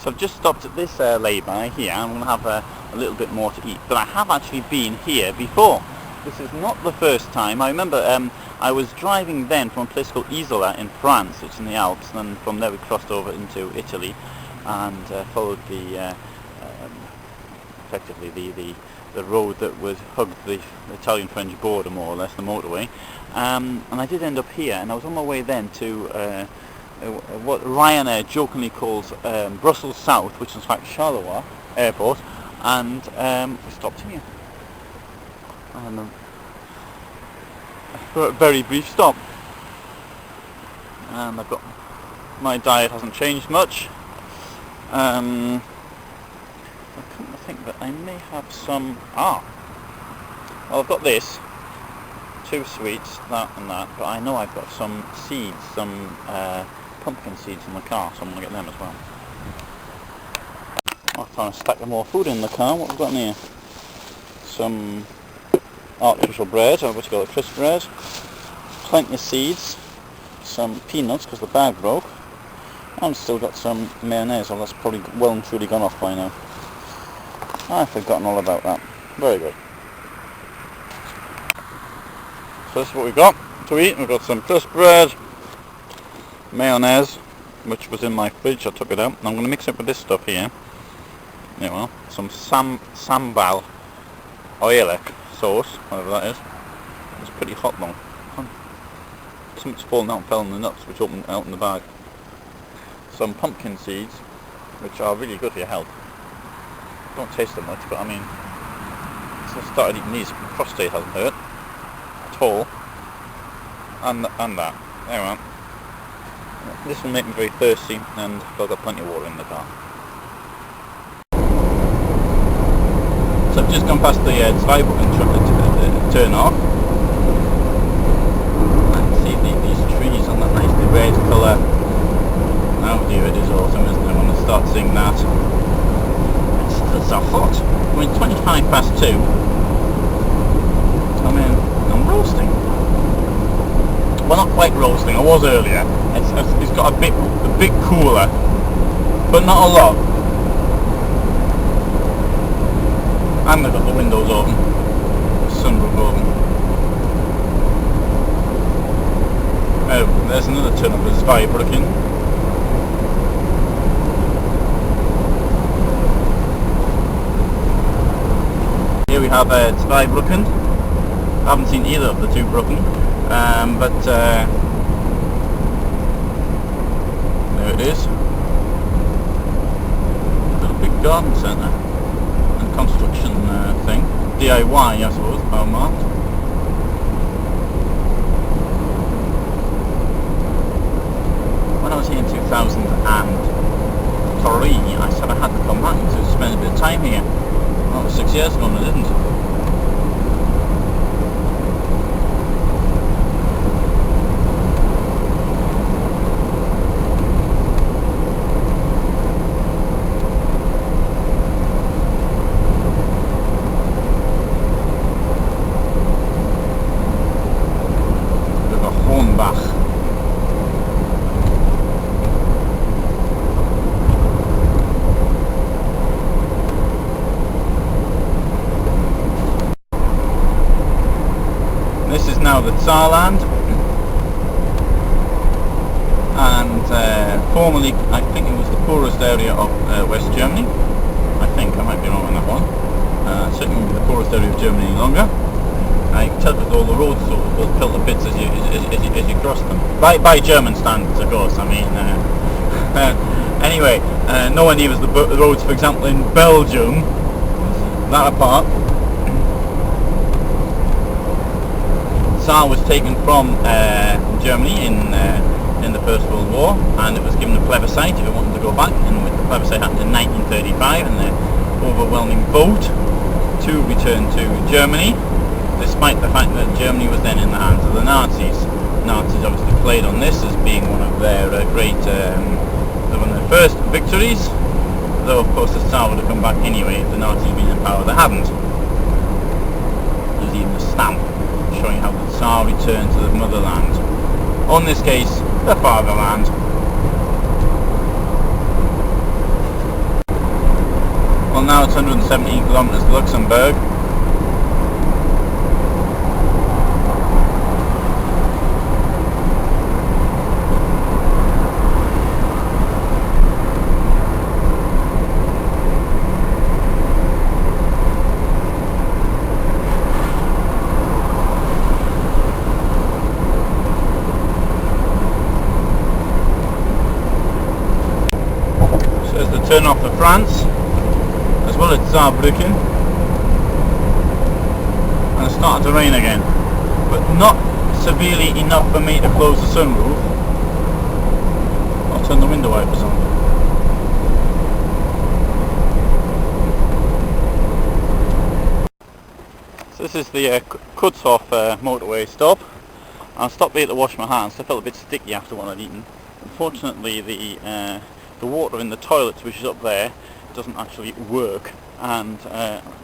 So I've just stopped at this lay-by here. I'm going to have a little bit more to eat. But I have actually been here before. This is not the first time. I remember I was driving then from a place called Isola in France, which is in the Alps, and then from there we crossed over into Italy and followed the effectively the road that was hugged the Italian-French border, more or less, the motorway. And I did end up here, and I was on my way then to what Ryanair jokingly calls Brussels South, which is in fact Charleroi Airport, and we stopped here. And for a very brief stop. And I've got, my diet hasn't changed much. I come to think that I may have some, well I've got this, 2 sweets, that and that, but I know I've got some seeds, some pumpkin seeds in the car, so I'm going to get them as well. I'll try and stack more food in the car. What have we got in here? Some artificial bread, or what you call it, crisp bread, plenty of seeds, some peanuts because the bag broke, and still got some mayonnaise, well that's probably well and truly gone off by now. I've forgotten all about that. Very good. So this is what we've got to eat. We've got some crisp bread, mayonnaise, which was in my fridge, I took it out, and I'm going to mix it with this stuff here. Yeah, well, some sambal oelek sauce, whatever that is. It's pretty hot though. Something's fallen out and fell in the nuts, which opened out in the bag. Some pumpkin seeds, which are really good for your health. Don't taste them much, but I mean, since I started eating these, my prostate hasn't hurt at all. And that. There we are. This will make me very thirsty, and I've got plenty of water in the car. So I've just gone past the Zweibruecken turn off. I can see these trees on that nicely red colour. Oh dear, it is autumn, isn't it? I want to start seeing that. It's still so hot. I mean, 25 past 2. I mean, I'm roasting. Well, not quite roasting. I was earlier. It's got a bit cooler, but not a lot. And I've got the windows open, the sunroof open. Oh, there's another turn up with Zweibruecken. Here we have Zweibruecken. I haven't seen either of the two Brücken, but there it is. Little big garden centre. Construction thing, DIY I suppose, power marked. When I was here in 2003, I said I had to come back to spend a bit of time here. That was 6 years ago and I didn't. This is now the Saarland, and formerly I think it was the poorest area of West Germany. I think, I might be wrong on that one. Certainly the poorest area of Germany any longer. You can tell because all the roads sort of will fill to bits as you cross them. By German standards, of course. I mean, anyway, nowhere near as the roads, for example, in Belgium. That apart. Saar was taken from Germany in the First World War, and it was given a plebiscite if it wanted to go back, and the plebiscite happened in 1935, and the overwhelming vote to return to Germany, despite the fact that Germany was then in the hands of the Nazis. Nazis obviously played on this as being one of their one of their first victories, though of course the Saar would have come back anyway if the Nazis had been in power. They hadn't. There's even a stamp showing how the Saar returned to the motherland. Or in this case, the fatherland. now it's 117 kilometers to Luxembourg. Turn off for France, as well as Zweibruecken, and it started to rain again, but not severely enough for me to close the sunroof. I'll turn the window wipers on. So this is the cuts off motorway stop. I stopped here to wash my hands. I felt a bit sticky after what I'd eaten. Unfortunately, the water in the toilets, which is up there, doesn't actually work, and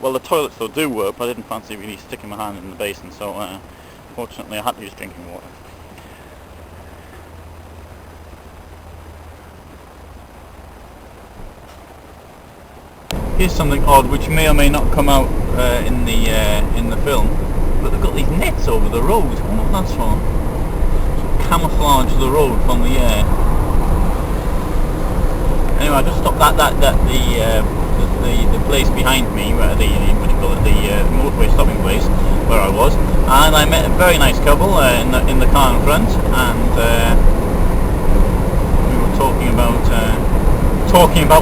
well, the toilets though do work, but I didn't fancy really sticking my hand in the basin, so fortunately I had to use drinking water. Here's something odd which may or may not come out in the film, but they've got these nets over the road. I wonder what that's for. So camouflage the road from the air. Anyway, I just stopped at the place behind me, where the motorway stopping place where I was, and I met a very nice couple in the car in front, and we were talking about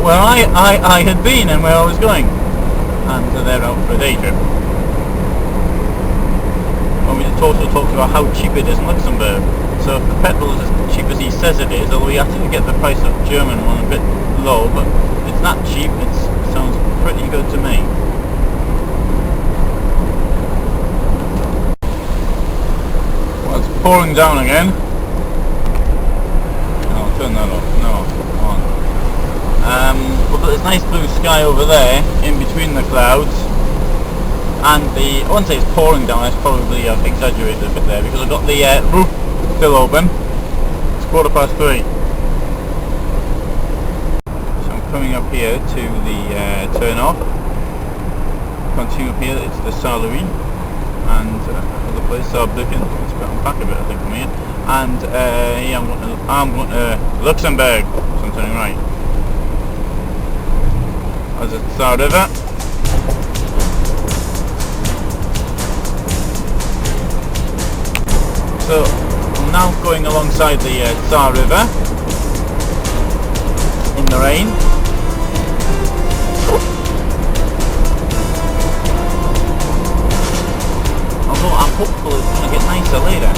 where I had been and where I was going, and they're out for a day trip. And we also talked about how cheap it is in Luxembourg. So if the petrol is as cheap as he says it is, although we actually get the price of German one a bit low, but it's not cheap. It sounds pretty good to me. Well, it's pouring down again. I'll turn that off. No, on. Well, there's nice blue sky over there, in between the clouds, and I wouldn't say it's pouring down. It's probably exaggerated a bit there, because I've got the roof still open. It's 3:15. So I'm coming up here to the turn off. Continue up here, it's the Saint-Louis, and other place, Zweibruecken. Let's put on back a bit, I think, from here. And yeah, I'm going to Luxembourg, so I'm turning right. As it's the river. So I'm now going alongside the Tsar River in the rain. Although I'm hopeful it's going to get nicer later.